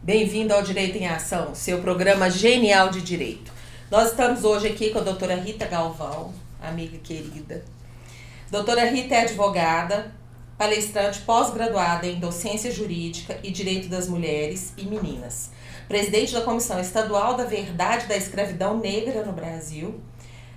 Bem-vindo ao Direito em Ação, seu programa genial de direito. Nós estamos hoje aqui com a doutora Rita Galvão, amiga querida. Doutora Rita é advogada, palestrante pós-graduada em docência jurídica e direito das mulheres e meninas, presidente da Comissão Estadual da Verdade da Escravidão Negra no Brasil,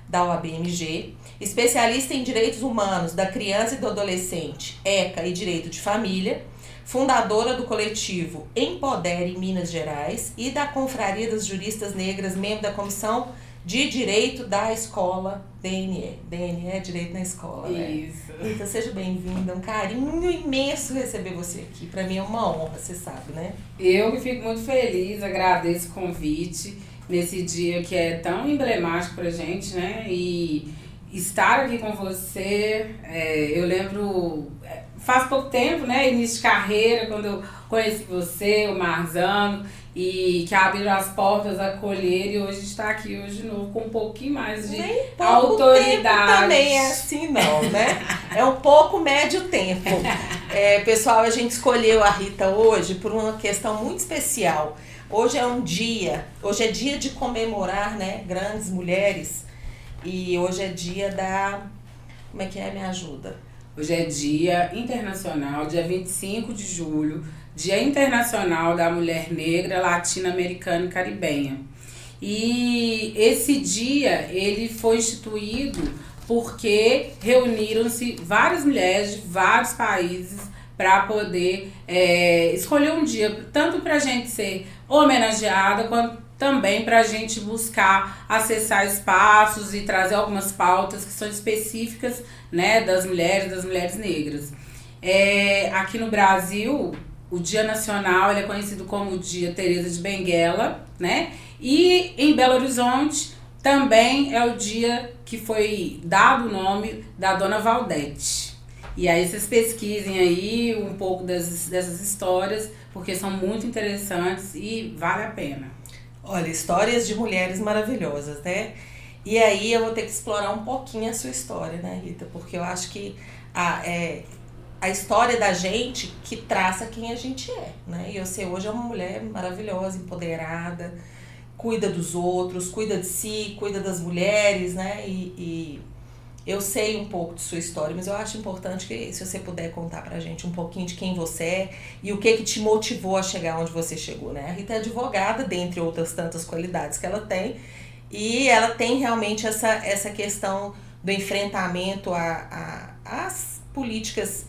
da OAB-MG, especialista em direitos humanos da criança e do adolescente, ECA e direito de família, fundadora do coletivo Empodere Minas Gerais e da Confraria das Juristas Negras, membro da Comissão de Direito da Escola DNE. DNE é Direito na Escola, né? Isso. Então seja bem-vinda, um carinho imenso receber você aqui. Para mim é uma honra, você sabe, né? Eu que fico muito feliz, agradeço o convite nesse dia que é tão emblemático pra gente, né? E estar aqui com você, eu lembro, faz pouco tempo, né? Início de carreira, quando eu conheci você, o Marzano, e que abriram as portas, acolher, e hoje está aqui hoje de novo com um pouquinho mais de autoridade. Também é assim não, né? É um pouco médio tempo. Pessoal, a gente escolheu a Rita hoje por uma questão muito especial. Hoje é dia de comemorar, né, grandes mulheres, e hoje é dia da, como é que é, me ajuda? Hoje é dia internacional, dia 25 de julho, Dia Internacional da Mulher Negra, Latino-Americana e Caribenha. E esse dia, ele foi instituído porque reuniram-se várias mulheres de vários países para poder escolher um dia, tanto para a gente ser homenageada, quanto também para a gente buscar acessar espaços e trazer algumas pautas que são específicas, né, das mulheres negras. Aqui no Brasil, o Dia Nacional ele é conhecido como o Dia Teresa de Benguela, né? E em Belo Horizonte também é o dia que foi dado o nome da Dona Valdete. E aí vocês pesquisem aí um pouco dessas histórias, porque são muito interessantes e vale a pena. Olha, histórias de mulheres maravilhosas, né? E aí eu vou ter que explorar um pouquinho a sua história, né, Rita? Porque eu acho que a história da gente que traça quem a gente é, né? E você hoje é uma mulher maravilhosa, empoderada, cuida dos outros, cuida de si, cuida das mulheres, né? E eu sei um pouco de sua história, mas eu acho importante que se você puder contar pra gente um pouquinho de quem você é e o que te motivou a chegar onde você chegou, né? A Rita é advogada, dentre outras tantas qualidades que ela tem, e ela tem realmente essa questão do enfrentamento às políticas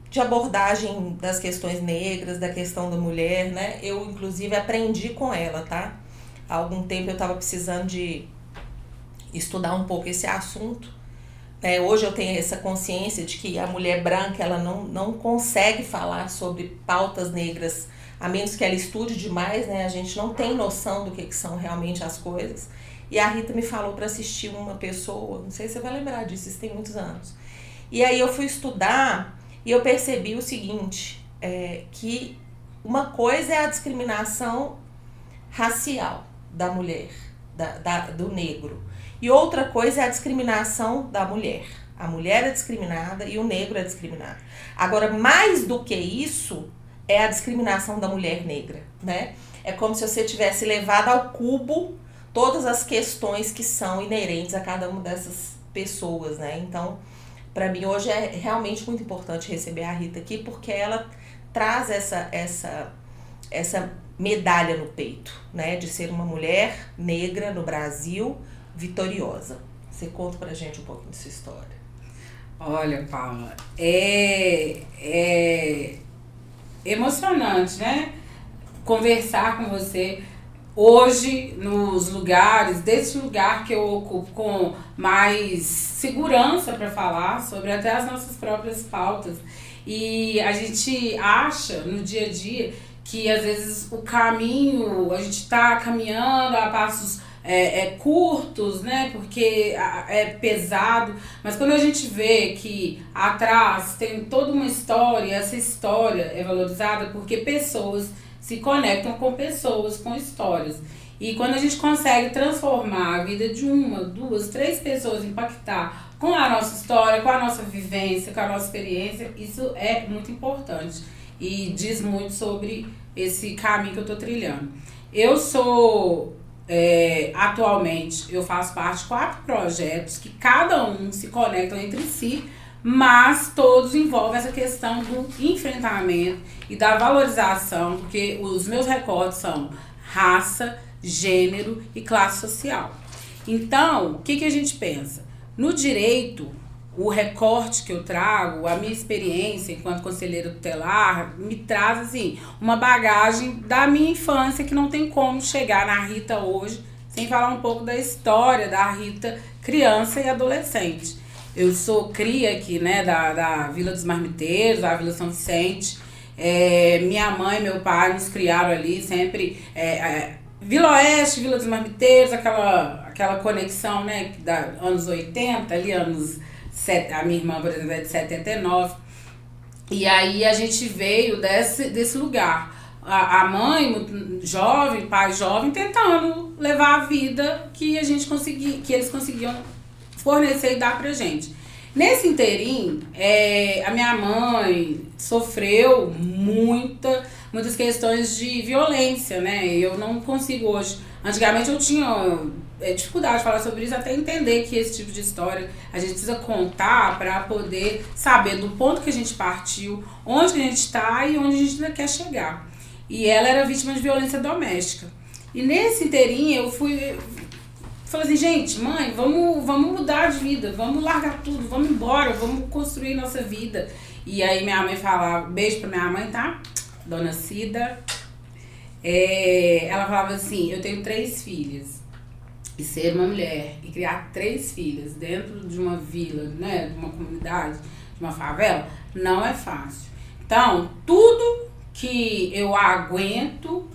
de abordagem das questões negras, da questão da mulher, né? Eu, inclusive, aprendi com ela, tá? Há algum tempo eu estava precisando de estudar um pouco esse assunto. Hoje eu tenho essa consciência de que a mulher branca ela não consegue falar sobre pautas negras, a menos que ela estude demais, né? A gente não tem noção do que são realmente as coisas. E a Rita me falou para assistir uma pessoa, não sei se você vai lembrar disso, isso tem muitos anos. E aí eu fui estudar e eu percebi o seguinte, que uma coisa é a discriminação racial da mulher, do negro. E outra coisa é a discriminação da mulher. A mulher é discriminada e o negro é discriminado. Agora, mais do que isso, é a discriminação da mulher negra, né? É como se você tivesse levado ao cubo todas as questões que são inerentes a cada uma dessas pessoas, né? Então, para mim, hoje é realmente muito importante receber a Rita aqui, porque ela traz essa medalha no peito, né? De ser uma mulher negra no Brasil, vitoriosa. Você conta pra gente um pouquinho de sua história. Olha, Paula, é emocionante, né? Conversar com você hoje nos lugares, desse lugar que eu ocupo com mais segurança para falar sobre até as nossas próprias pautas. E a gente acha no dia a dia que às vezes o caminho, a gente está caminhando a passos curtos, né? Porque é pesado, mas quando a gente vê que atrás tem toda uma história, essa história é valorizada porque pessoas se conectam com pessoas, com histórias. E quando a gente consegue transformar a vida de uma, duas, três pessoas, impactar com a nossa história, com a nossa vivência, com a nossa experiência, isso é muito importante. e diz muito sobre esse caminho que eu tô trilhando. Eu sou, atualmente, eu faço parte de 4 projetos que cada um se conectam entre si, mas todos envolvem essa questão do enfrentamento e da valorização, porque os meus recortes são raça, gênero e classe social. Então, o que a gente pensa? No direito, o recorte que eu trago, a minha experiência enquanto conselheira tutelar, me traz assim, uma bagagem da minha infância que não tem como chegar na Rita hoje, sem falar um pouco da história da Rita criança e adolescente. Eu sou cria aqui, né, da Vila dos Marmiteiros, da Vila São Vicente. Minha mãe e meu pai nos criaram ali sempre. Vila Oeste, Vila dos Marmiteiros, aquela conexão, né, da anos 80, ali a minha irmã, por exemplo, é de 79. E aí a gente veio desse lugar. A mãe jovem, pai jovem, tentando levar a vida que eles conseguiam fornecer e dar pra gente. Nesse inteirinho, a minha mãe sofreu muitas questões de violência, né? Eu não consigo hoje. Antigamente eu tinha dificuldade de falar sobre isso, até entender que esse tipo de história a gente precisa contar para poder saber do ponto que a gente partiu, onde que a gente está e onde a gente ainda quer chegar. E ela era vítima de violência doméstica. E nesse inteirinho eu falei assim, gente, mãe, vamos mudar de vida, vamos largar tudo, vamos embora, vamos construir nossa vida. E aí minha mãe falava, beijo pra minha mãe, tá? Dona Cida. Ela falava assim, eu tenho 3 filhas. E ser uma mulher e criar 3 filhas dentro de uma vila, né, de uma comunidade, de uma favela, não é fácil. Então, tudo que eu aguento,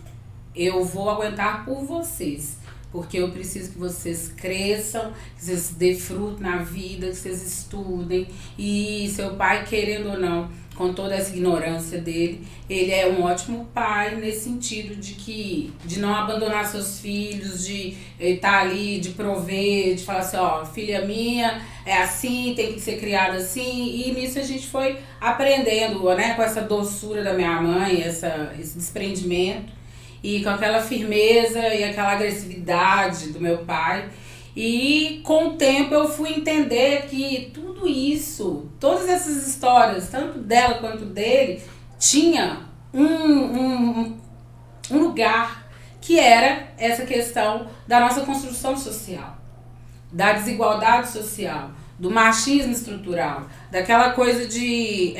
eu vou aguentar por vocês. Porque eu preciso que vocês cresçam, que vocês dêem fruto na vida, que vocês estudem. E seu pai, querendo ou não, com toda essa ignorância dele, ele é um ótimo pai nesse sentido de não abandonar seus filhos, de estar ali, de prover, de falar assim, ó, filha minha, é assim, tem que ser criada assim. E nisso a gente foi aprendendo, né, com essa doçura da minha mãe, esse desprendimento. E com aquela firmeza e aquela agressividade do meu pai. E com o tempo eu fui entender que tudo isso, todas essas histórias, tanto dela quanto dele, tinha um lugar que era essa questão da nossa construção social, da desigualdade social, do machismo estrutural, daquela coisa de...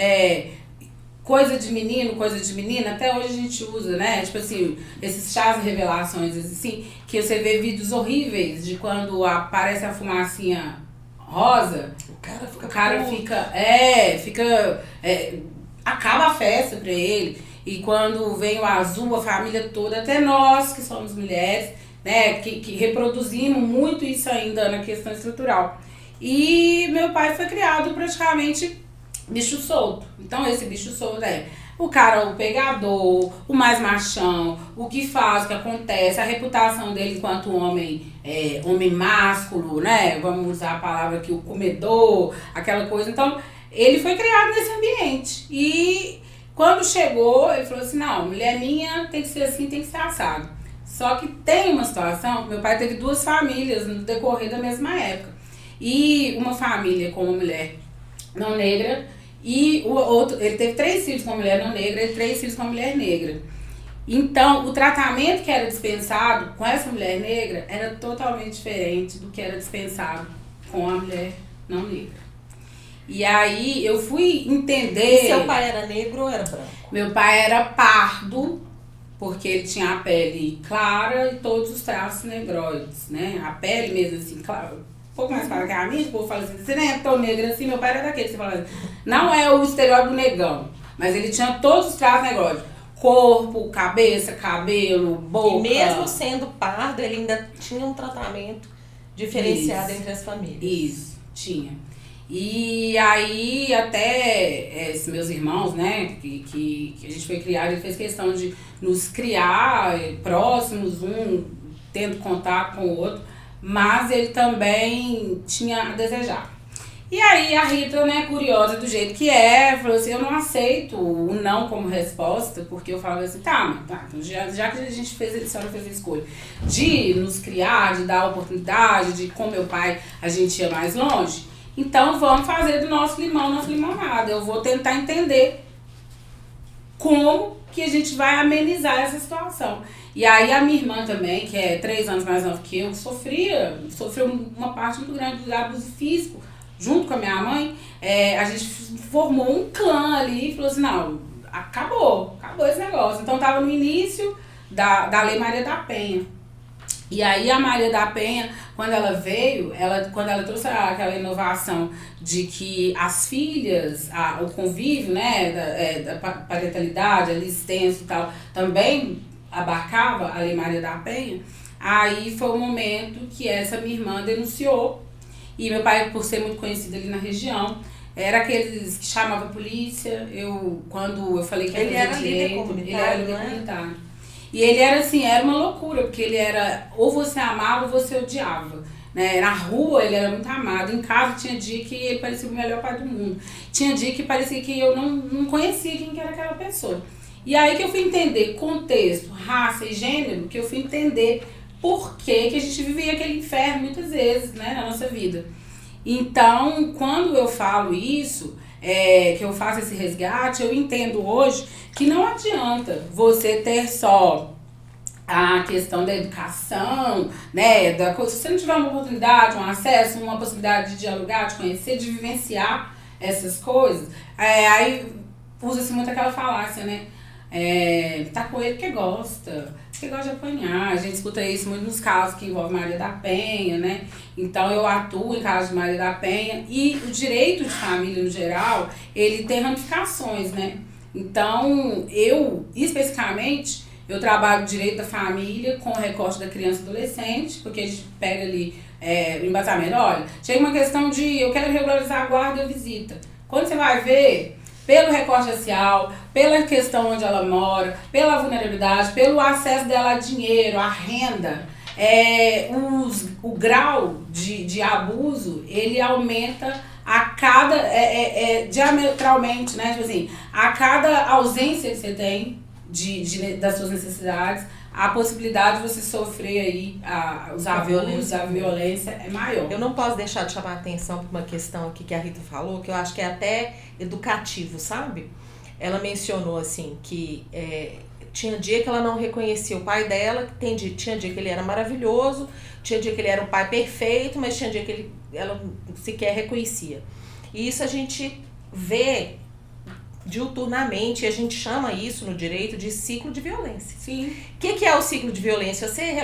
coisa de menino, coisa de menina, até hoje a gente usa, né? Tipo assim, esses chás e revelações, assim, que você vê vídeos horríveis de quando aparece a fumacinha rosa, o cara fica acaba a festa pra ele. E quando vem o azul, a família toda, até nós que somos mulheres, né, que reproduzimos muito isso ainda na questão estrutural. E meu pai foi criado praticamente bicho solto. Então esse bicho solto é o cara, o pegador, o mais machão, o que faz, o que acontece, a reputação dele enquanto homem, homem másculo, né? Vamos usar a palavra aqui, o comedor, aquela coisa. Então ele foi criado nesse ambiente. E quando chegou, ele falou assim, não, mulher minha tem que ser assim, tem que ser assado. Só que tem uma situação, meu pai teve 2 famílias no decorrer da mesma época. E uma família com uma mulher não negra, e o outro, ele teve 3 filhos com uma mulher não negra e 3 filhos com uma mulher negra. Então, o tratamento que era dispensado com essa mulher negra era totalmente diferente do que era dispensado com a mulher não negra. E aí eu fui entender... E seu pai era negro ou era branco? Meu pai era pardo, porque ele tinha a pele clara e todos os traços negroides, né? A pele mesmo assim, claro, um pouco mais clara que a minha, o povo fala assim, você nem é tão negra assim, meu pai era daquele, você fala assim, não é o estereótipo do negão, mas ele tinha todos os traços negroides. Corpo, cabeça, cabelo, boca. E mesmo sendo pardo, ele ainda tinha um tratamento diferenciado entre as famílias. Isso, tinha. E aí até esses meus irmãos, né, que a gente foi criado, ele fez questão de nos criar próximos, um tendo contato com o outro, mas ele também tinha a desejar. E aí a Rita, né, curiosa do jeito que é, falou assim, eu não aceito o não como resposta, porque eu falava assim, então já que a gente fez, a senhora fez a escolha de nos criar, de dar a oportunidade, de com meu pai a gente ia mais longe, então vamos fazer do nosso limão nossa limonada. Eu vou tentar entender como que a gente vai amenizar essa situação. E aí a minha irmã também, que é 3 anos mais nova que eu, sofreu uma parte muito grande do abuso físico, junto com a minha mãe. A gente formou um clã ali e falou assim, não, acabou esse negócio. Então tava no início da Lei Maria da Penha. E aí a Maria da Penha, quando ela veio, quando ela trouxe aquela inovação de que as filhas, o convívio, né, da parentalidade, ali extenso e tal, também abarcava a Lei Maria da Penha, aí foi o momento que essa minha irmã denunciou. E meu pai, por ser muito conhecido ali na região, era aqueles que chamavam a polícia. Quando eu falei que ele era líder comunitário, ele era líder comunitário. E ele era assim, era uma loucura, porque ele era, ou você amava ou você odiava. Né? Na rua ele era muito amado, em casa tinha dia que ele parecia o melhor pai do mundo. Tinha dia que parecia que eu não conhecia quem que era aquela pessoa. E aí que eu fui entender contexto, raça e gênero, que eu fui entender por que a gente vivia aquele inferno muitas vezes, né, na nossa vida. Então, quando eu falo isso, que eu faço esse resgate, eu entendo hoje que não adianta você ter só a questão da educação, né, se você não tiver uma oportunidade, um acesso, uma possibilidade de dialogar, de conhecer, de vivenciar essas coisas, aí usa-se muito aquela falácia, né, tá com ele porque gosta de apanhar. A gente escuta isso muito nos casos que envolvem Maria da Penha, né? Então eu atuo em casos de Maria da Penha e o direito de família no geral, ele tem ramificações, né? Então eu, especificamente, eu trabalho direito da família com o recorte da criança e adolescente, porque a gente pega ali o embasamento. Olha, chega uma questão de eu quero regularizar a guarda e a visita. Quando você vai ver, pelo recorte racial, pela questão onde ela mora, pela vulnerabilidade, pelo acesso dela a dinheiro, a renda, o grau de abuso, ele aumenta a cada, diametralmente, né? Tipo assim, a cada ausência que você tem das suas necessidades, a possibilidade de você sofrer aí os abusos, a violência é maior. Eu não posso deixar de chamar a atenção para uma questão aqui que a Rita falou, que eu acho que é até educativo, sabe? Ela mencionou assim que tinha dia que ela não reconhecia o pai dela, tinha dia que ele era maravilhoso, tinha dia que ele era um pai perfeito, mas tinha dia que ela sequer reconhecia. E isso a gente vê diuturnamente, e a gente chama isso no direito de ciclo de violência. Sim. O que é o ciclo de violência? Você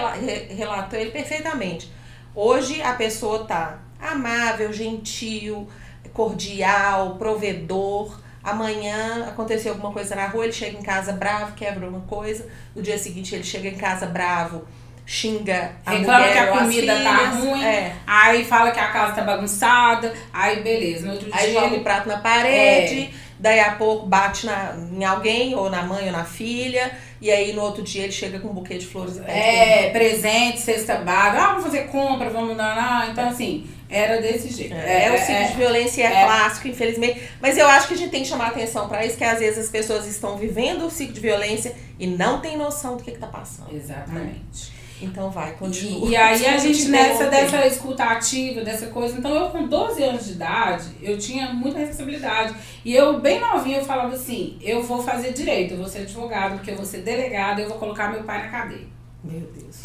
relatou ele perfeitamente. Hoje a pessoa tá amável, gentil, cordial, provedor. Amanhã aconteceu alguma coisa na rua, ele chega em casa bravo, quebra uma coisa. No dia seguinte ele chega em casa bravo, xinga a reclama mulher, que a comida filhas, tá ruim, aí fala que a casa tá bagunçada, aí beleza. No outro aí dia joga o prato na parede, daí a pouco bate em alguém, ou na mãe ou na filha, e aí no outro dia ele chega com um buquê de flores e pede presente, cesta básica, vamos fazer compra, vamos dar, então assim, era desse jeito. O ciclo de violência é clássico, infelizmente, mas eu acho que a gente tem que chamar atenção para isso, que às vezes as pessoas estão vivendo o ciclo de violência e não tem noção do que tá passando. Exatamente. Então vai, continua. E aí a gente dessa escuta ativa, dessa coisa, então eu com 12 anos de idade, eu tinha muita responsabilidade. E eu, bem novinha, eu falava assim, eu vou fazer direito, eu vou ser advogado, porque eu vou ser delegado, eu vou colocar meu pai na cadeia. Meu Deus.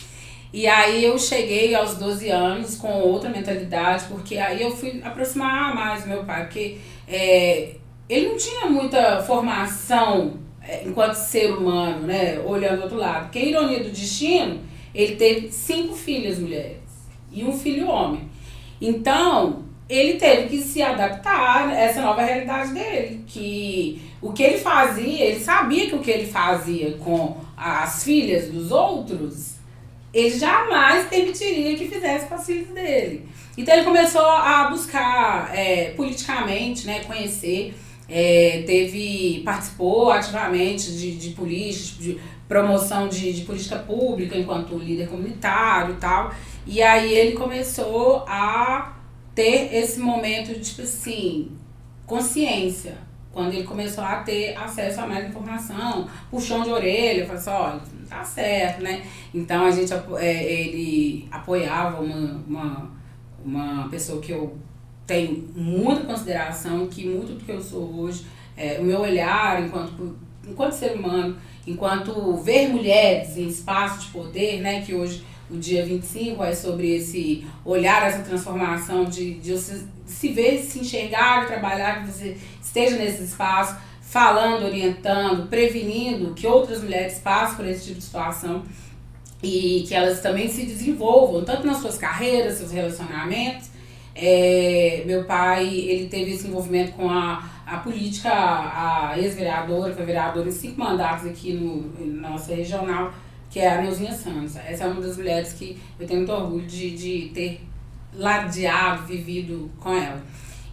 E aí eu cheguei aos 12 anos com outra mentalidade, porque aí eu fui aproximar mais do meu pai, porque ele não tinha muita formação enquanto ser humano, né, olhando do outro lado. Porque a ironia do destino, ele teve 5 filhas mulheres e um filho homem. Então, ele teve que se adaptar a essa nova realidade dele. Que o que ele fazia, ele sabia que o que ele fazia com as filhas dos outros, ele jamais permitiria que fizesse com as filhas dele. Então, ele começou a buscar politicamente, né, conhecer, participou ativamente de política, de promoção de política pública enquanto líder comunitário e tal. E aí ele começou a ter esse momento de, tipo assim, consciência. Quando ele começou a ter acesso a mais informação, puxão de orelha, falou assim, olha, não tá certo, né? Então ele apoiava uma pessoa que eu tenho muita consideração, que muito do que eu sou hoje, o meu olhar enquanto ser humano, enquanto ver mulheres em espaço de poder, né? Que hoje o dia 25 é sobre esse olhar, essa transformação de se ver, se enxergar e trabalhar, que você esteja nesse espaço, falando, orientando, prevenindo que outras mulheres passem por esse tipo de situação e que elas também se desenvolvam, tanto nas suas carreiras, seus relacionamentos. Meu pai, ele teve esse envolvimento com a política, a ex-vereadora, foi vereadora em 5 mandatos aqui na nossa regional, que é a Neuzinha Santos. Essa é uma das mulheres que eu tenho muito orgulho de ter ladeado, vivido com ela.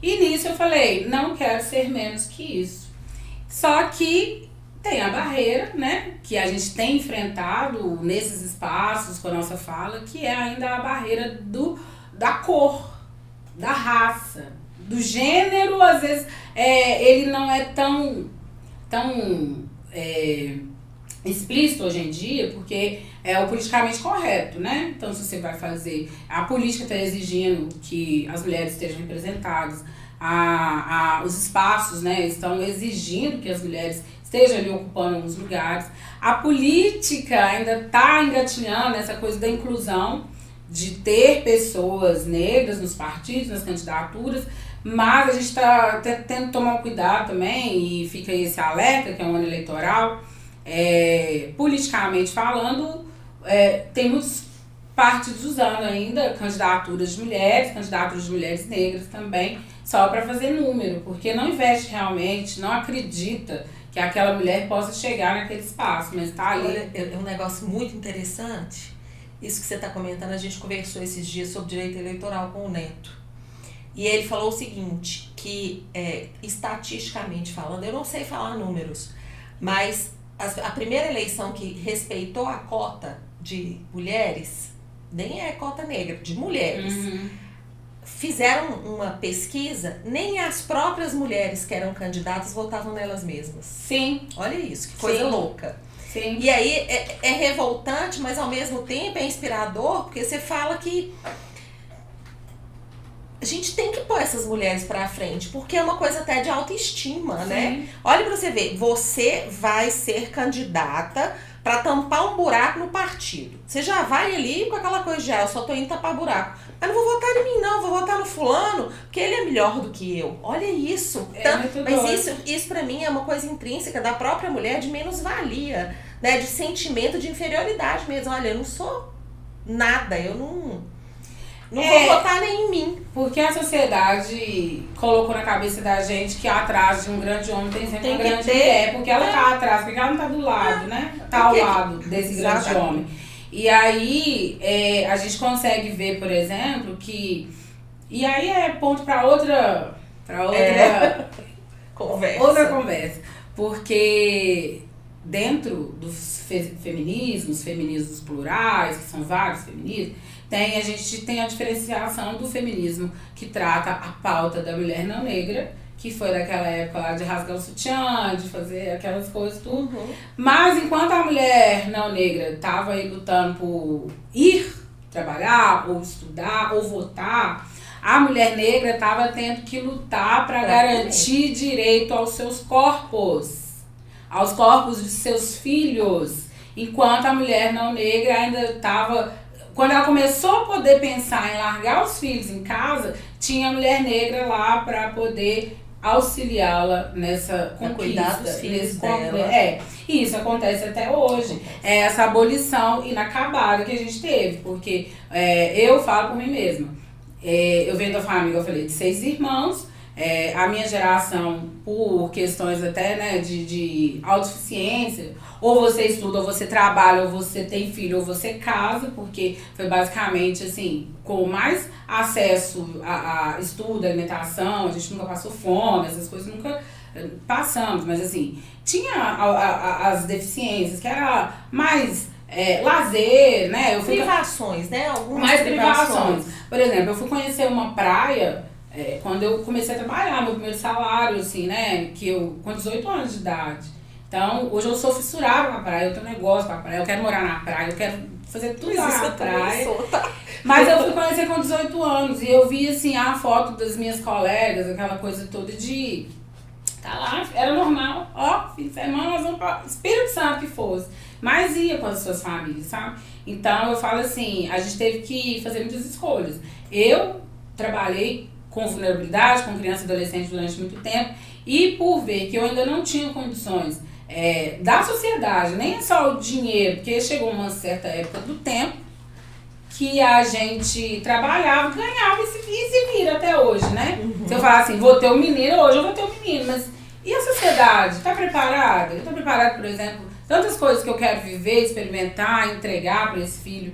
E nisso eu falei, não quero ser menos que isso. Só que tem a barreira, né, que a gente tem enfrentado nesses espaços com a nossa fala, que é ainda a barreira da cor, da raça, do gênero. Às vezes ele não é tão explícito hoje em dia, porque é o politicamente correto, né? Então, se você vai fazer... A política está exigindo que as mulheres estejam representadas, os espaços, né, estão exigindo que as mulheres estejam ali ocupando alguns lugares. A política ainda está engatinhando essa coisa da inclusão, de ter pessoas negras nos partidos, nas candidaturas, mas a gente está tendo que tomar um cuidado também, e fica esse alerta, que é um ano eleitoral. Politicamente falando, tem muitos partidos usando ainda candidaturas de mulheres negras também, só para fazer número, porque não investe realmente, não acredita que aquela mulher possa chegar naquele espaço, mas tá ali. Olha, é um negócio muito interessante, isso que você está comentando. A gente conversou esses dias sobre direito eleitoral com o Neto, e ele falou o seguinte, que estatisticamente falando, eu não sei falar números, mas a primeira eleição que respeitou a cota de mulheres, nem é cota negra, de mulheres, fizeram uma pesquisa, nem as próprias mulheres que eram candidatas votavam nelas mesmas. Sim. Olha isso, que coisa louca. Sim. E aí é revoltante, mas ao mesmo tempo é inspirador, porque você fala que a gente tem que pôr essas mulheres pra frente, porque é uma coisa até de autoestima, né? Olha pra você ver, você vai ser candidata pra tampar um buraco no partido. Você já vai ali com aquela coisa de, eu só tô indo tapar buraco. Mas não vou votar em mim, não, vou votar no fulano, porque ele é melhor do que eu. Olha isso. Mas isso pra mim é uma coisa intrínseca da própria mulher, de menos-valia, né? De sentimento de inferioridade mesmo. Olha, eu não sou nada, eu não vou votar nem em mim. Porque a sociedade colocou na cabeça da gente que atrás de um grande homem tem sempre uma grande mulher. Porque ela tá atrás, porque ela não tá do lado, né? Tá ao lado desse grande homem. E aí a gente consegue ver, por exemplo, que... E aí é ponto para outra conversa. Porque dentro dos feminismos plurais, que são vários feminismos, a gente tem a diferenciação do feminismo que trata a pauta da mulher não negra, que foi daquela época lá de rasgar o sutiã, de fazer aquelas coisas tudo. Mas enquanto a mulher não negra estava aí lutando por ir trabalhar, ou estudar, ou votar, a mulher negra estava tendo que lutar para garantir direito aos seus corpos, aos corpos de seus filhos, enquanto a mulher não negra ainda estava... Quando ela começou a poder pensar em largar os filhos em casa, tinha a mulher negra lá para poder auxiliá-la nessa conquista, cuidar dos filhos dela. E isso acontece até hoje. É essa abolição inacabada que a gente teve, porque eu falo por mim mesma. Eu venho da família, eu falei, de 6 irmãos. A minha geração, por questões até, né, de autossuficiência, ou você estuda, ou você trabalha, ou você tem filho, ou você casa, porque foi basicamente assim, com mais acesso a estudo, alimentação, a gente nunca passou fome, essas coisas nunca passamos, mas assim, tinha as deficiências, que era mais lazer, né? Eu fui privações, né? Algumas mais privações. Por exemplo, eu fui conhecer uma praia quando eu comecei a trabalhar, meu primeiro salário, assim, né? Com 18 anos de idade. Então, hoje eu sou fissurada com a praia, eu tenho negócio com a praia, eu quero morar na praia, eu quero fazer tudo lá na praia. Mas eu fui conhecer com 18 anos e eu vi, assim, a foto das minhas colegas, aquela coisa toda de... Tá lá, era normal, ó, fim de semana nós vamos para Espírito Santo que fosse. Mas ia com as suas famílias, sabe? Então eu falo assim, a gente teve que fazer muitas escolhas. Eu trabalhei com vulnerabilidade, com criança e adolescente durante muito tempo, e por ver que eu ainda não tinha condições da sociedade, nem só o dinheiro, porque chegou uma certa época do tempo que a gente trabalhava, ganhava e se vira até hoje, né? Uhum. Se eu falar assim, vou ter um menino, hoje eu vou ter um menino, mas e a sociedade? Tá preparada? Eu tô preparada, por exemplo, tantas coisas que eu quero viver, experimentar, entregar para esse filho.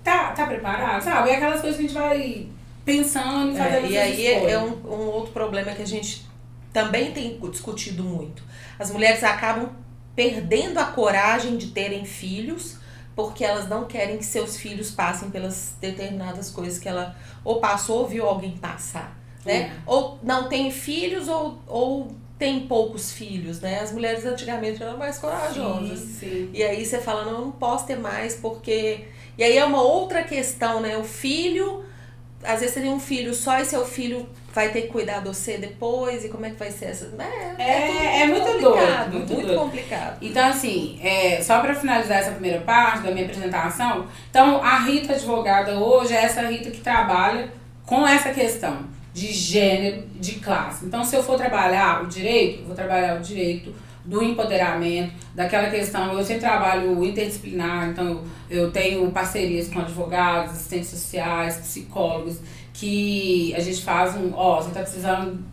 Tá preparado? Sabe? É aquelas coisas que a gente vai pensando e fazendo E aí é um outro problema que a gente também tem discutido muito. As mulheres acabam perdendo a coragem de terem filhos porque elas não querem que seus filhos passem pelas determinadas coisas que ela ou passou ou viu alguém passar, né? Ou não tem filhos ou tem poucos filhos, né? As mulheres antigamente eram mais corajosas. Sim. E aí você fala, não, eu não posso ter mais porque... E aí é uma outra questão, né? O filho, às vezes você tem um filho só e seu filho vai ter que cuidar de você depois, e como é que vai ser essa... É muito complicado, doido. Muito complicado. Então, assim, só para finalizar essa primeira parte da minha apresentação, então a Rita advogada hoje é essa Rita que trabalha com essa questão de gênero, de classe. Então, se eu for trabalhar o direito, eu vou trabalhar o direito do empoderamento, daquela questão, eu sempre trabalho interdisciplinar, então eu tenho parcerias com advogados, assistentes sociais, psicólogos, que a gente faz você tá precisando,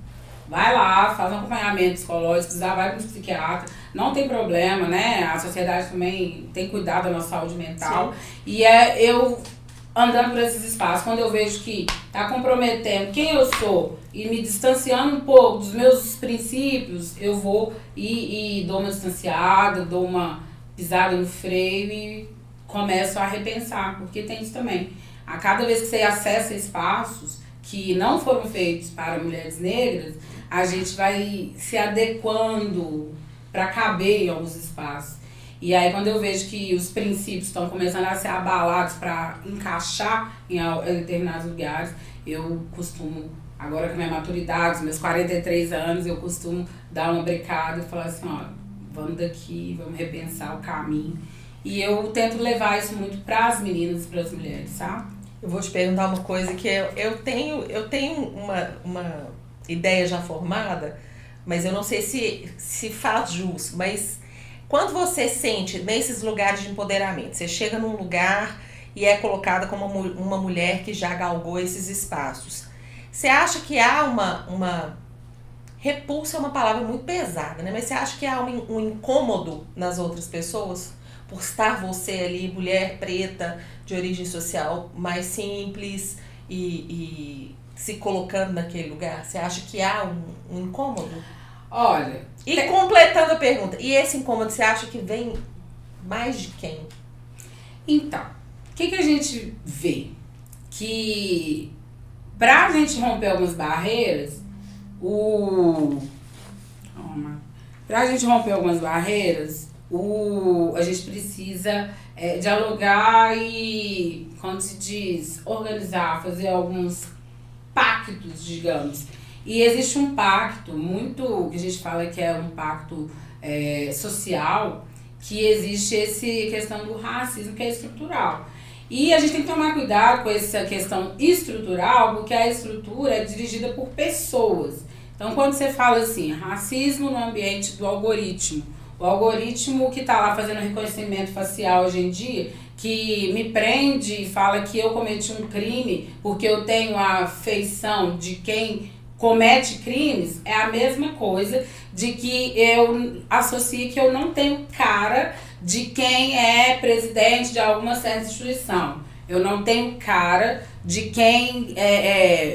vai lá, faz um acompanhamento psicológico, precisar, vai para um psiquiatra, não tem problema, né? A sociedade também tem cuidado da nossa saúde mental. Sim. E eu andando por esses espaços, quando eu vejo que tá comprometendo quem eu sou e me distanciando um pouco dos meus princípios, eu vou e dou uma distanciada, dou uma pisada no freio e começo a repensar, porque tem isso também. A cada vez que você acessa espaços que não foram feitos para mulheres negras, a gente vai se adequando para caber em alguns espaços. E aí quando eu vejo que os princípios estão começando a ser abalados para encaixar em determinados lugares, eu costumo, agora com a minha maturidade, os meus 43 anos, eu costumo dar uma brecada e falar assim, ó, vamos daqui, vamos repensar o caminho. E eu tento levar isso muito para as meninas e para as mulheres, sabe? Eu vou te perguntar uma coisa que eu tenho uma ideia já formada, mas eu não sei se faz jus, mas quando você sente nesses lugares de empoderamento, você chega num lugar e é colocada como uma mulher que já galgou esses espaços, você acha que há uma repulsa é uma palavra muito pesada, né? Mas você acha que há um incômodo nas outras pessoas por estar você ali, mulher preta, de origem social mais simples e se colocando naquele lugar? Você acha que há um incômodo? Olha... E completando a pergunta, e esse incômodo você acha que vem mais de quem? Então, o que a gente vê? Que pra gente romper algumas barreiras, a gente precisa dialogar e, quando se diz, organizar, fazer alguns pactos, digamos. E existe um pacto muito, que a gente fala que é um pacto social, que existe essa questão do racismo, que é estrutural. E a gente tem que tomar cuidado com essa questão estrutural, porque a estrutura é dirigida por pessoas. Então, quando você fala assim, racismo no ambiente do algoritmo, o algoritmo que está lá fazendo reconhecimento facial hoje em dia, que me prende e fala que eu cometi um crime porque eu tenho a feição de quem comete crimes, é a mesma coisa de que eu associo que eu não tenho cara de quem é presidente de alguma certa instituição. Eu não tenho cara de quem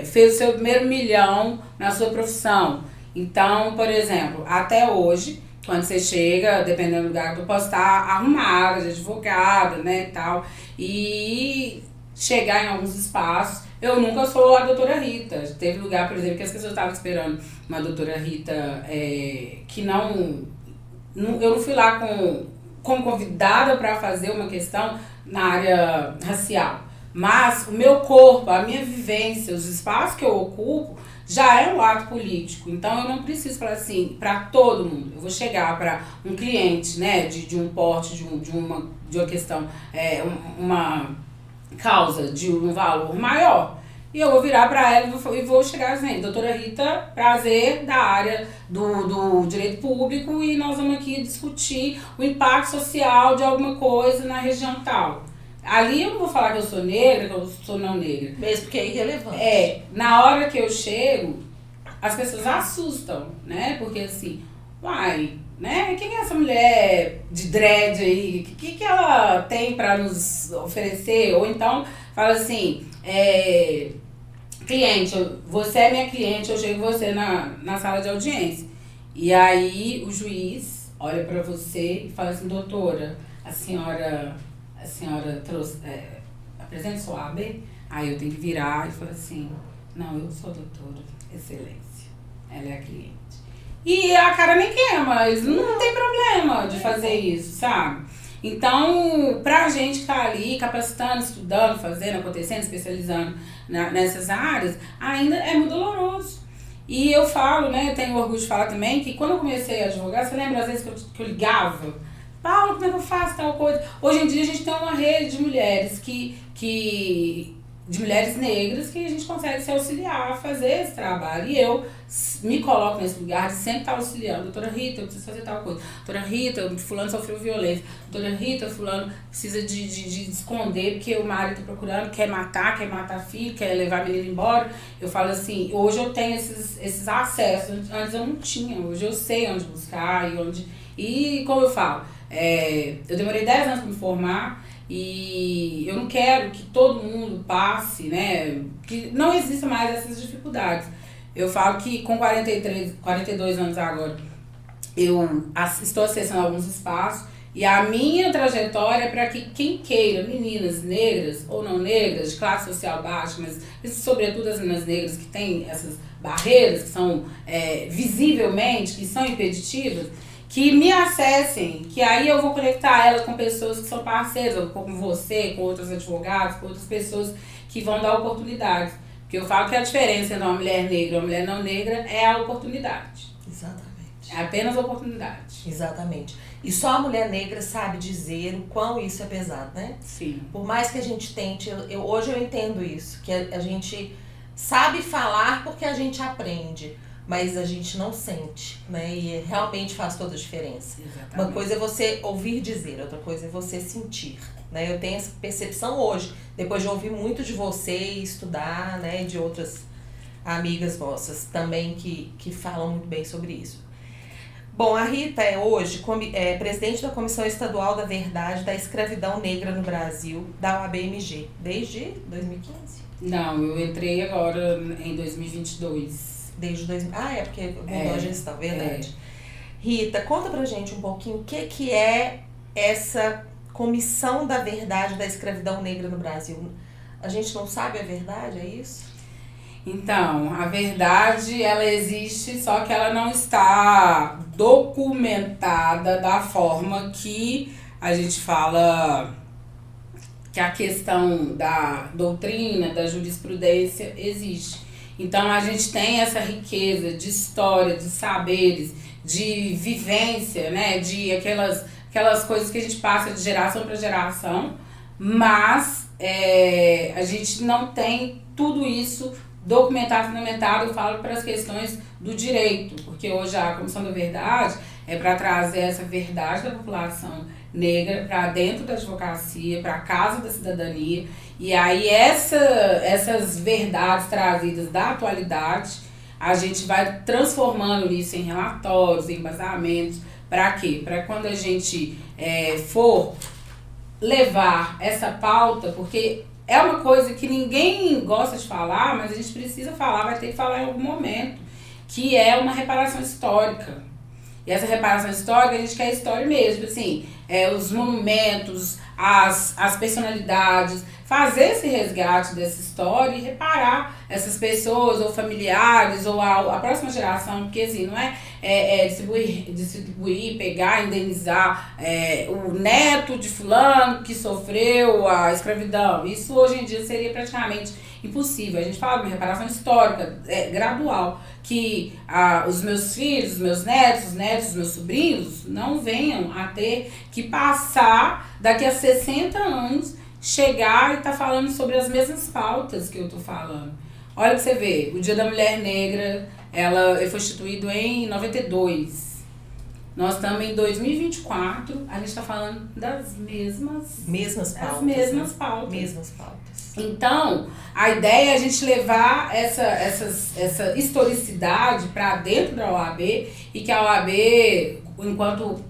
fez o seu primeiro milhão na sua profissão. Então, por exemplo, até hoje, quando você chega, dependendo do lugar, eu posso estar arrumada, de advogada, né, e tal. E chegar em alguns espaços. Eu nunca sou a doutora Rita. Teve lugar, por exemplo, que as pessoas estavam esperando uma doutora Rita que não... Eu não fui lá como convidada para fazer uma questão na área racial. Mas o meu corpo, a minha vivência, os espaços que eu ocupo, já é um ato político. Então eu não preciso falar assim para todo mundo. Eu vou chegar para um cliente, né, de um porte, de uma questão, uma causa de um valor maior. E eu vou virar para ela e vou chegar assim, doutora Rita, prazer, da área do direito público, e nós vamos aqui discutir o impacto social de alguma coisa na região tal. Ali eu não vou falar que eu sou negra, que eu sou não negra. Mesmo porque é irrelevante. Na hora que eu chego, as pessoas assustam, né? Porque assim, uai, né? Quem é essa mulher de dread aí? O que ela tem para nos oferecer? Ou então, fala assim, cliente, você é minha cliente, eu chego você na sala de audiência. E aí o juiz olha para você e fala assim, doutora, a senhora trouxe, apresente sua AB. Aí eu tenho que virar e falar assim, não, eu sou doutora, excelência, ela é a cliente. E a cara nem queima, eles não tem problema de fazer isso, sabe? Então, pra gente que tá ali capacitando, estudando, fazendo, acontecendo, especializando nessas áreas, ainda é muito doloroso. E eu falo, né, eu tenho orgulho de falar também, que quando eu comecei a advogar, você lembra às vezes que eu ligava? Paulo, como é que eu faço tal coisa? Hoje em dia a gente tem uma rede de mulheres de mulheres negras que a gente consegue se auxiliar a fazer esse trabalho. E eu me coloco nesse lugar de sempre estar auxiliando. Doutora Rita, eu preciso fazer tal coisa. Doutora Rita, fulano sofreu violência. Doutora Rita, fulano precisa de esconder porque o marido está procurando, quer matar filho, quer levar a menina embora. Eu falo assim, hoje eu tenho esses acessos. Antes eu não tinha. Hoje eu sei onde buscar e onde... E como eu falo, eu demorei 10 anos para me formar. E eu não quero que todo mundo passe, né? Que não existam mais essas dificuldades. Eu falo que com 42 anos agora, eu estou acessando alguns espaços e a minha trajetória é para que quem queira, meninas negras ou não negras, de classe social baixa, mas sobretudo as meninas negras que têm essas barreiras, que são visivelmente, que são impeditivas, que me acessem, que aí eu vou conectar elas com pessoas que são parceiras, como você, com outros advogados, com outras pessoas que vão dar oportunidades. Porque eu falo que a diferença entre uma mulher negra e uma mulher não negra é a oportunidade. Exatamente. É apenas a oportunidade. Exatamente. E só a mulher negra sabe dizer o quão isso é pesado, né? Sim. Por mais que a gente tente, hoje eu entendo isso, que a gente sabe falar porque a gente aprende, mas a gente não sente, né? E realmente faz toda a diferença. Exatamente. Uma coisa é você ouvir dizer, outra coisa é você sentir, né? Eu tenho essa percepção hoje, depois de ouvir muito de você e estudar, né? De outras amigas nossas também que falam muito bem sobre isso. Bom, a Rita é hoje presidente da Comissão Estadual da Verdade da Escravidão Negra no Brasil, da OAB-MG, desde 2015? Não, eu entrei agora em 2022. Desde 2000. É porque mudou a gestão, verdade. Rita, conta pra gente um pouquinho o que é essa Comissão da Verdade da Escravidão Negra no Brasil. A gente não sabe a verdade, é isso? Então, a verdade, ela existe, só que ela não está documentada da forma que a gente fala que a questão da doutrina, da jurisprudência existe. Então, a gente tem essa riqueza de história, de saberes, de vivência, né? De aquelas coisas que a gente passa de geração para geração, mas a gente não tem tudo isso documentado, fundamentado, eu falo para as questões do direito, porque hoje a Comissão da Verdade é para trazer essa verdade da população negra para dentro da advocacia, para a casa da cidadania. E aí essas verdades trazidas da atualidade, a gente vai transformando isso em relatórios, em embasamentos. Para quê? Para quando a gente for levar essa pauta, porque é uma coisa que ninguém gosta de falar, mas a gente precisa falar, vai ter que falar em algum momento, que é uma reparação histórica. E essa reparação histórica, a gente quer história mesmo, assim, os monumentos, as personalidades, fazer esse resgate dessa história e reparar essas pessoas ou familiares ou a próxima geração, porque assim, não é distribuir, pegar, indenizar o neto de fulano que sofreu a escravidão. Isso hoje em dia seria praticamente impossível. A gente fala de uma reparação histórica gradual, que os meus filhos, os meus netos, os netos dos meus sobrinhos não venham a ter que passar daqui a 60 anos, chegar e tá falando sobre as mesmas pautas que eu tô falando. Olha pra você ver, o Dia da Mulher Negra, ele foi instituído em 92. Nós estamos em 2024, a gente está falando das mesmas pautas. Mesmas pautas. Então, a ideia é a gente levar essa historicidade para dentro da OAB e que a OAB, enquanto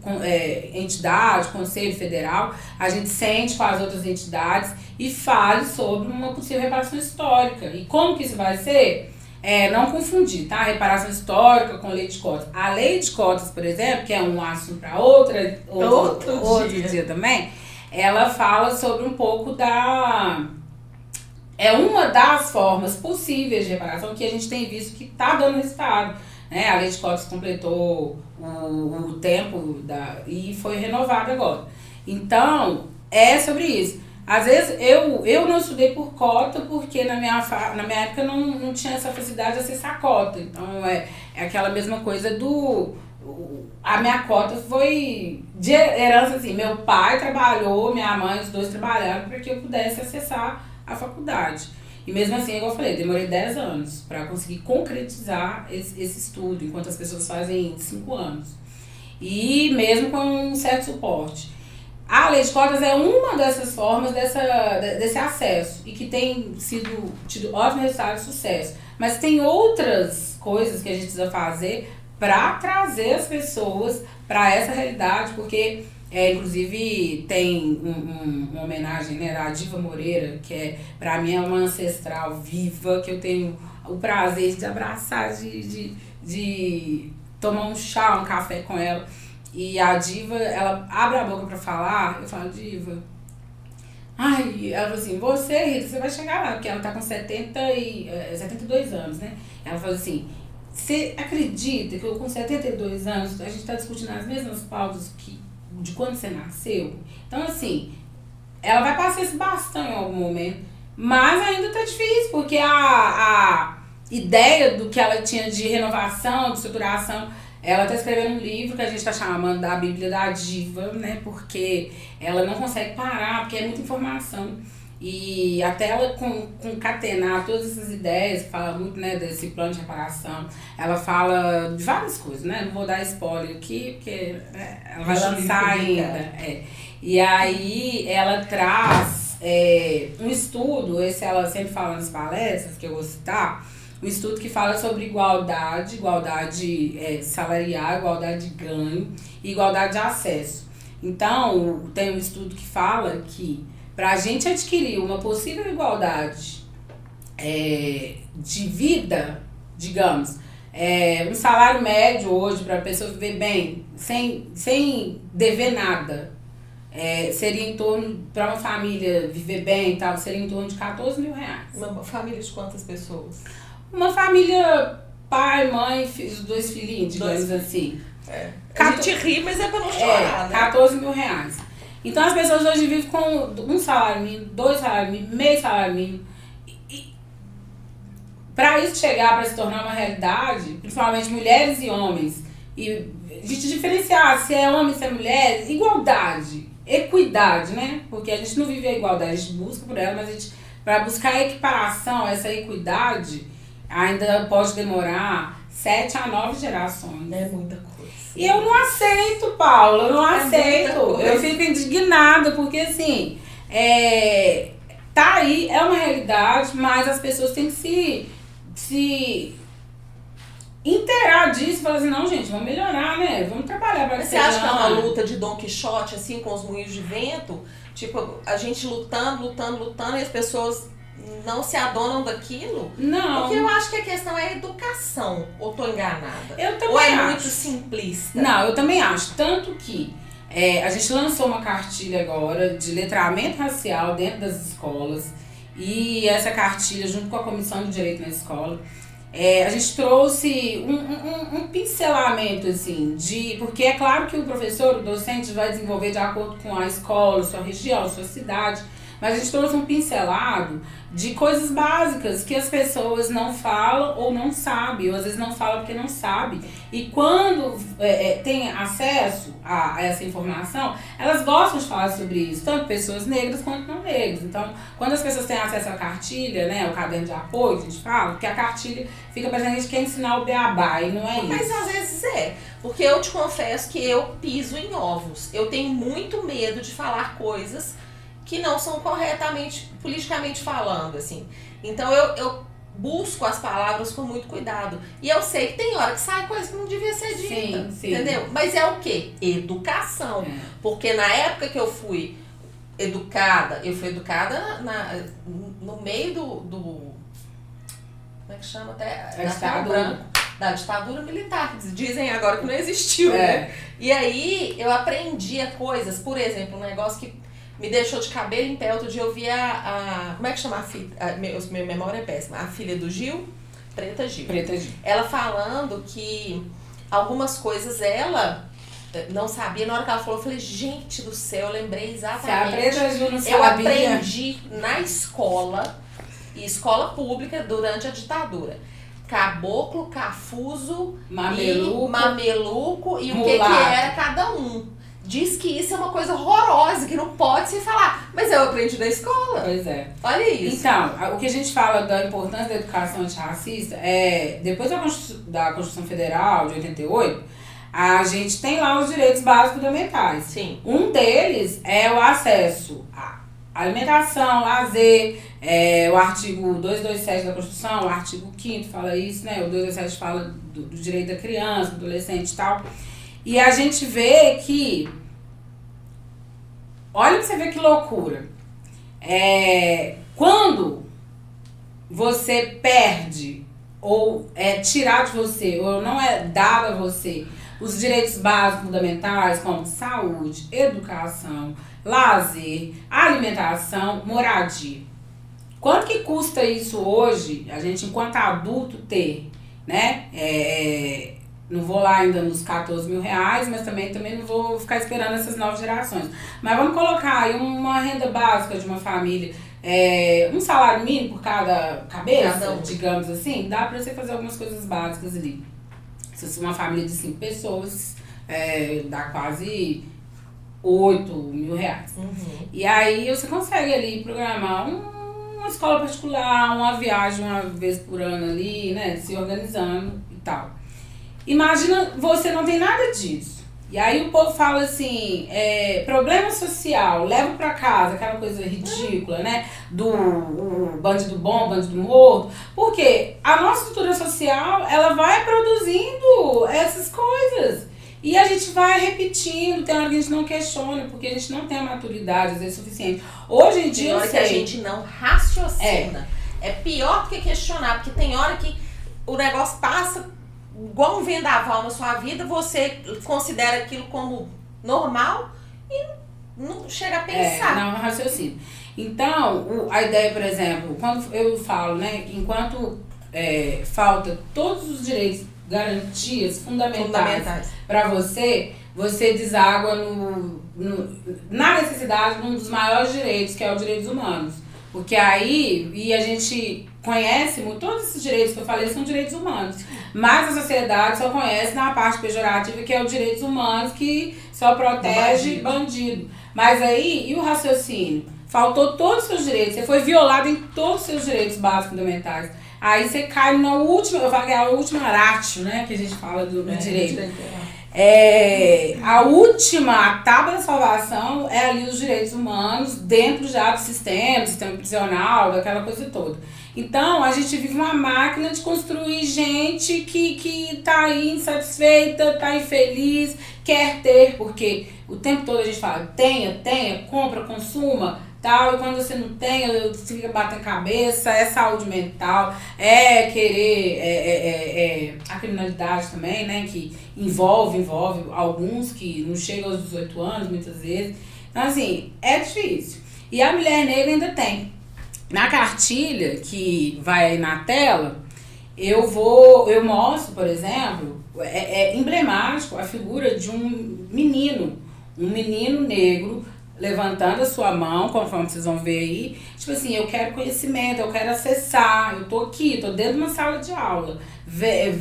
entidade, Conselho Federal, a gente sente com as outras entidades e fale sobre uma possível reparação histórica. E como que isso vai ser? Não confundir, tá? Reparação histórica com lei de cotas. A lei de cotas, por exemplo, que é um assunto para outro dia também, ela fala sobre um pouco uma das formas possíveis de reparação que a gente tem visto que está dando resultado. Né? A lei de cotas completou o tempo e foi renovada agora. Então, é sobre isso. Às vezes, eu não estudei por cota porque na minha época não tinha essa facilidade de acessar a cota. Então, é aquela mesma coisa a minha cota foi de herança, assim, meu pai trabalhou, minha mãe, os dois trabalharam para que eu pudesse acessar a faculdade. E mesmo assim, igual eu falei, demorei 10 anos para conseguir concretizar esse estudo, enquanto as pessoas fazem 5 anos. E mesmo com um certo suporte. A lei de cotas é uma dessas formas desse acesso e que tem tido ótimos resultados de sucesso. Mas tem outras coisas que a gente precisa fazer para trazer as pessoas para essa realidade, porque inclusive tem uma homenagem, né, da Diva Moreira, que para mim é uma ancestral viva, que eu tenho o prazer de abraçar, de tomar um chá, um café com ela. E a Diva, ela abre a boca pra falar, eu falo, Diva. Ai, ela falou assim, Rita, você vai chegar lá, porque ela tá com 72 anos, né? Ela falou assim, você acredita que eu com 72 anos, a gente tá discutindo as mesmas pautas de quando você nasceu? Então, assim, ela vai passar esse bastão em algum momento, mas ainda tá difícil, porque a ideia do que ela tinha de renovação, de estruturação, ela está escrevendo um livro que a gente está chamando da Bíblia da Diva, né? Porque ela não consegue parar, porque é muita informação. E até ela concatenar todas essas ideias, que fala muito, né, desse plano de reparação, ela fala de várias coisas, né? Não vou dar spoiler aqui, porque ela vai lançar ainda. E aí ela traz um estudo, esse ela sempre fala nas palestras, que eu vou citar, um estudo que fala sobre igualdade salarial, igualdade de ganho e igualdade de acesso. Então, tem um estudo que fala que para a gente adquirir uma possível igualdade de vida, digamos, um salário médio hoje para a pessoa viver bem, sem dever nada, seria em torno, para uma família viver bem e tal, seria em torno de 14 mil reais. Uma família de quantas pessoas? Uma família, pai, mãe, os 2 filhinhos, digamos assim. A gente ri, mas é pra não chorar, né? 14 mil reais. Então as pessoas hoje vivem com 1 salário mínimo, 2 salários mínimos, meio salário mínimo. E para isso chegar, para se tornar uma realidade, principalmente mulheres e homens, e a gente diferenciar se é homem, se é mulher, igualdade, equidade, né? Porque a gente não vive a igualdade, a gente busca por ela, mas para buscar a equiparação, essa equidade, ainda pode demorar 7 a 9 gerações. É muita coisa. E eu não aceito, Paula, eu não aceito. Eu fico indignada, porque assim, tá aí, é uma realidade, mas as pessoas têm que se inteirar disso e falar assim, não, gente, vamos melhorar, né? Vamos trabalhar para que você acha que é uma luta de Dom Quixote, assim, com os moinhos de vento? Tipo, a gente lutando, e as pessoas não se adonam daquilo? Não. Porque eu acho que a questão é a educação. Ou tô enganada? Eu também ou é acho. muito simplista? Não, eu também acho. Tanto que a gente lançou uma cartilha agora de letramento racial dentro das escolas. E essa cartilha, junto com a Comissão de Direito na Escola, a gente trouxe um pincelamento, assim, porque é claro que o professor, o docente, vai desenvolver de acordo com a escola, sua região, sua cidade, mas a gente trouxe um pincelado de coisas básicas que as pessoas não falam ou não sabem, ou às vezes não falam porque não sabem. E quando tem acesso a essa informação, elas gostam de falar sobre isso, tanto pessoas negras quanto não negras. Então, quando as pessoas têm acesso à cartilha, né, o caderno de apoio, a gente fala, porque a cartilha fica pra gente quer ensinar o beabá, e não é isso. Mas às vezes porque eu te confesso que eu piso em ovos. Eu tenho muito medo de falar coisas que não são corretamente, politicamente falando, assim. Então eu busco as palavras com muito cuidado. E eu sei que tem hora que sai coisa que não devia ser dita, sim. entendeu? Mas é o quê? Educação. Porque na época que eu fui educada, no meio do como é que chama até? Da ditadura militar, que dizem agora que não existiu, né? E aí eu aprendia coisas, por exemplo, um negócio que me deixou de cabelo em pé. Outro dia eu vi como é que chama a filha? Minha memória é péssima. A filha do Gil, Preta Gil. Ela falando que algumas coisas ela não sabia. Na hora que ela falou, eu falei, gente do céu, eu lembrei exatamente. Se a Preta Gil não sabia. Eu aprendi na escola pública durante a ditadura. Caboclo, cafuzo, mameluco e o que era cada um. Diz que isso é uma coisa horrorosa, que não pode se falar. Mas eu aprendi na escola. Pois é. Olha isso. Então, o que a gente fala da importância da educação antirracista depois da Constituição Federal de 88, a gente tem lá os direitos básicos fundamentais. Sim. Um deles é o acesso à alimentação, lazer, o artigo 227 da Constituição, o artigo 5º fala isso, né? O 227 fala do direito da criança, do adolescente e tal. E a gente vê que, olha pra você ver que loucura, quando você perde ou é tirado de você ou não é dado a você os direitos básicos fundamentais como saúde, educação, lazer, alimentação, moradia. Quanto que custa isso hoje, a gente enquanto adulto ter, né? Não vou lá ainda nos 14 mil reais, mas também não vou ficar esperando essas novas gerações. Mas vamos colocar aí uma renda básica de uma família, um salário mínimo por cada cabeça, digamos assim, dá pra você fazer algumas coisas básicas ali. Se for uma família de 5 pessoas, dá quase 8 mil reais. Uhum. E aí você consegue ali programar uma escola particular, uma viagem uma vez por ano ali, né, se organizando e tal. Imagina, você não tem nada disso. E aí o povo fala assim, problema social, leva pra casa, aquela coisa ridícula, né? Do bandido bom, bandido morto. Porque a nossa estrutura social, ela vai produzindo essas coisas. E a gente vai repetindo, tem hora que a gente não questiona, porque a gente não tem a maturidade, às vezes, suficiente. Hoje em dia, tem hora que a gente não raciocina. É pior do que questionar, porque tem hora que o negócio passa igual um vendaval na sua vida, você considera aquilo como normal e não chega a pensar. Não raciocínio. Então, a ideia, por exemplo, quando eu falo, né, enquanto falta todos os direitos, garantias fundamentais para você deságua na necessidade de um dos maiores direitos, que é o direitos humanos. Porque aí, e a gente conhece muito, todos esses direitos que eu falei são direitos humanos, mas a sociedade só conhece na parte pejorativa, que é os direitos humanos, que só protege bandido. Mas aí, e o raciocínio? Faltou todos os seus direitos, você foi violado em todos os seus direitos básicos fundamentais. Aí você cai na última, eu falo que é a última ratio, né, que a gente fala do direito. A última tábua da salvação é ali os direitos humanos dentro já do sistema prisional, daquela coisa toda. Então, a gente vive uma máquina de construir gente que tá aí insatisfeita, tá infeliz, quer ter, porque o tempo todo a gente fala, tenha, compra, consuma, tal, e quando você não tem, você fica batendo cabeça, é saúde mental, é querer, a criminalidade também, né, que envolve alguns que não chegam aos 18 anos, muitas vezes. Então, assim, é difícil. E a mulher negra ainda tem. Na cartilha, que vai aí na tela, eu mostro, por exemplo, é emblemático a figura de um menino negro, levantando a sua mão, conforme vocês vão ver aí, tipo assim, eu quero conhecimento, eu quero acessar, eu tô aqui, tô dentro de uma sala de aula,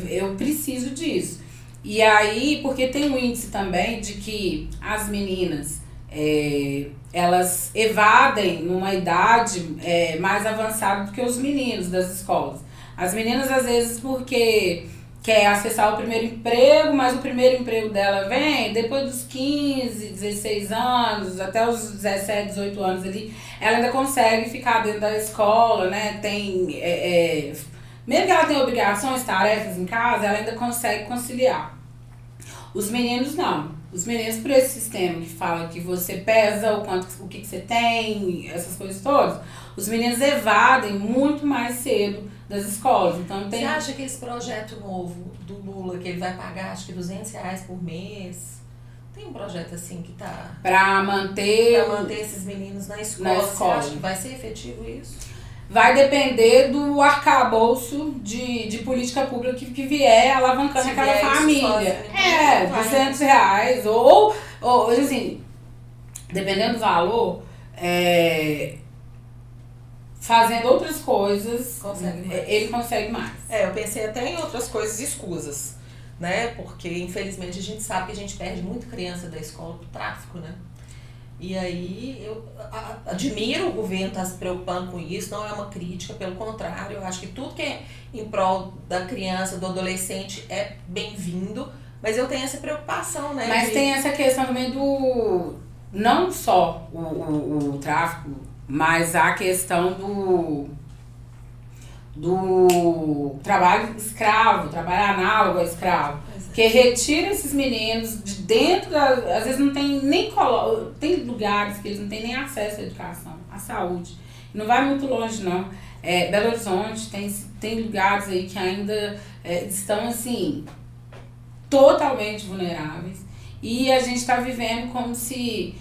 eu preciso disso. E aí, porque tem um índice também de que as meninas, elas evadem numa idade mais avançada do que os meninos das escolas. As meninas, às vezes, porque quer acessar o primeiro emprego, mas o primeiro emprego dela vem depois dos 15, 16 anos, até os 17, 18 anos ali, ela ainda consegue ficar dentro da escola, né? Mesmo que ela tenha obrigações, tarefas em casa, ela ainda consegue conciliar. Os meninos não. Os meninos, por esse sistema que fala que você pesa o que você tem, essas coisas todas, os meninos evadem muito mais cedo das escolas. Então, Você acha que esse projeto novo do Lula, que ele vai pagar acho que R$200 por mês, tem um projeto assim que tá... Para manter esses meninos na escola. Você acha que vai ser efetivo isso? Vai depender do arcabouço de política pública que vier alavancando aquela família. R$200. Ou assim, dependendo do valor, fazendo outras coisas, ele consegue mais. Eu pensei até em outras coisas escusas, né? Porque, infelizmente, a gente sabe que a gente perde muito criança da escola pro tráfico, né? E aí, eu admiro o governo estar se preocupando com isso, não é uma crítica, pelo contrário, eu acho que tudo que é em prol da criança, do adolescente é bem-vindo, mas eu tenho essa preocupação, né? Mas tem essa questão também do... Não só o tráfico, mas a questão do trabalho escravo, trabalho análogo ao escravo. Que retira esses meninos de dentro às vezes não tem nem tem lugares que eles não têm nem acesso à educação, à saúde. Não vai muito longe, não. Belo Horizonte tem lugares aí que ainda estão, assim, totalmente vulneráveis. E a gente está vivendo como se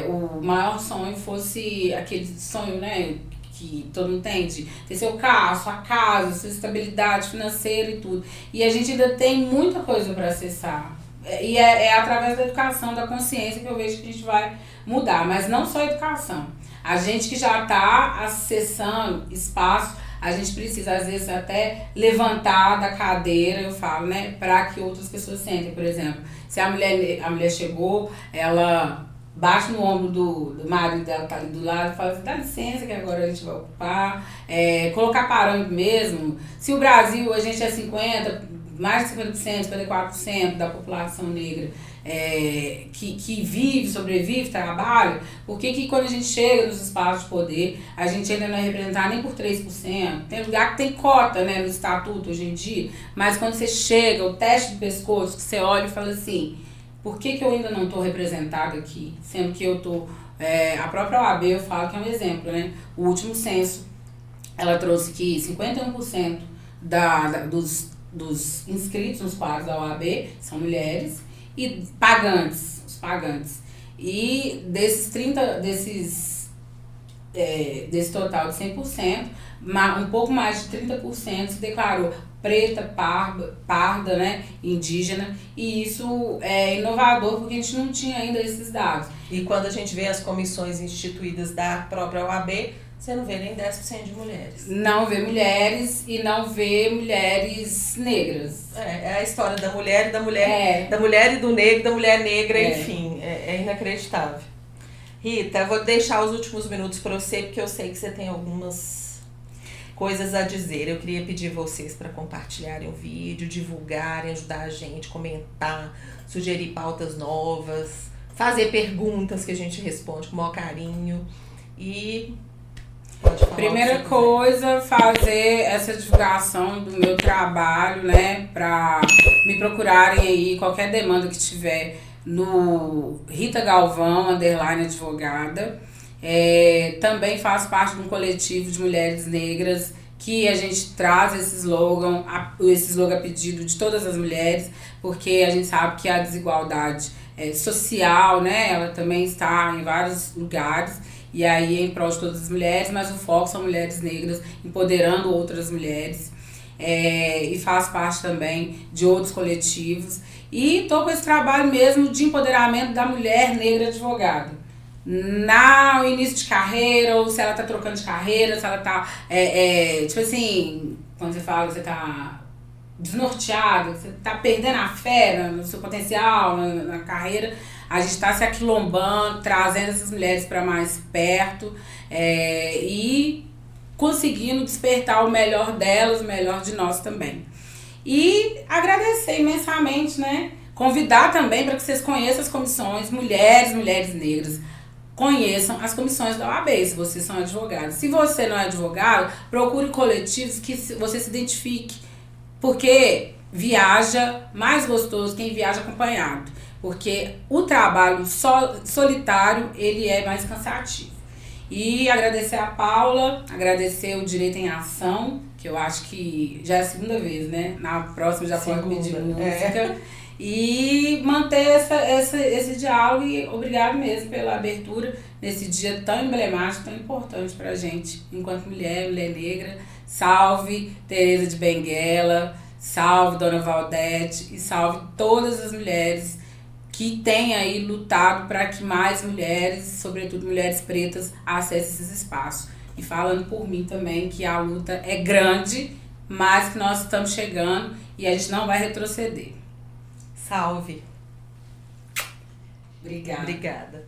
o maior sonho fosse aquele sonho, né, que todo mundo tem, de ter seu carro, sua casa, sua estabilidade financeira e tudo. E a gente ainda tem muita coisa para acessar. E é através da educação, da consciência que eu vejo que a gente vai mudar. Mas não só a educação. A gente que já está acessando espaço, a gente precisa, às vezes, até levantar da cadeira, eu falo, né, para que outras pessoas sentem. Por exemplo, se a mulher chegou, ela bate no ombro do marido dela, tá ali do lado, e fala assim, dá licença que agora a gente vai ocupar, colocar parâmetro mesmo. Se o Brasil, a gente é 50%, mais de 50%, 54% da população negra que vive, sobrevive, trabalha, por que quando a gente chega nos espaços de poder, a gente ainda não é representado nem por 3%? Tem lugar que tem cota, né, no estatuto hoje em dia, mas quando você chega, o teste de pescoço, que você olha e fala assim, por que eu ainda não estou representada aqui? Sendo que eu estou... a própria OAB, eu falo que é um exemplo, né? O último censo, ela trouxe que 51% dos inscritos nos quadros da OAB são mulheres e os pagantes. E desse total de 100%, um pouco mais de 30% se declarou preta, parda, né, indígena, e isso é inovador porque a gente não tinha ainda esses dados. E quando a gente vê as comissões instituídas da própria OAB, você não vê nem 10% de mulheres. Não vê mulheres e não vê mulheres negras. É a história da mulher da mulher e do negro, da mulher negra, enfim, é inacreditável. Rita, eu vou deixar os últimos minutos para você, porque eu sei que você tem algumas coisas a dizer. Eu queria pedir vocês para compartilharem o vídeo, divulgarem, ajudar a gente, comentar, sugerir pautas novas, fazer perguntas que a gente responde com o maior carinho. E pode falar. Primeira coisa, fazer essa divulgação do meu trabalho, né, para me procurarem aí, qualquer demanda que tiver no Rita Galvão, _advogada. Também faço parte de um coletivo de mulheres negras que a gente traz esse slogan a pedido de todas as mulheres, porque a gente sabe que a desigualdade social, né, ela também está em vários lugares, e aí é em prol de todas as mulheres, mas o foco são mulheres negras empoderando outras mulheres. E faço parte também de outros coletivos. E estou com esse trabalho mesmo de empoderamento da mulher negra advogada. No início de carreira, ou se ela tá trocando de carreira, se ela tá, tipo assim, quando você fala que você tá desnorteada, você tá perdendo a fé no seu potencial, na carreira, a gente tá se aquilombando, trazendo essas mulheres para mais perto e conseguindo despertar o melhor delas, o melhor de nós também. E agradecer imensamente, né? Convidar também para que vocês conheçam as comissões mulheres negras. Conheçam as comissões da OAB, se vocês são advogados. Se você não é advogado, procure coletivos que você se identifique. Porque viaja mais gostoso quem viaja acompanhado. Porque o trabalho solitário, ele é mais cansativo. E agradecer a Paula, agradecer o Direito em Ação, que eu acho que já é a segunda vez, né? Na próxima já pode pedir música. E manter esse diálogo, e obrigado mesmo pela abertura nesse dia tão emblemático, tão importante pra gente, enquanto mulher negra. Salve Tereza de Benguela, salve Dona Valdete e salve todas as mulheres que têm aí lutado para que mais mulheres, sobretudo mulheres pretas, acessem esses espaços. E falando por mim também, que a luta é grande, mas que nós estamos chegando e a gente não vai retroceder. Salve. Obrigada. Obrigada.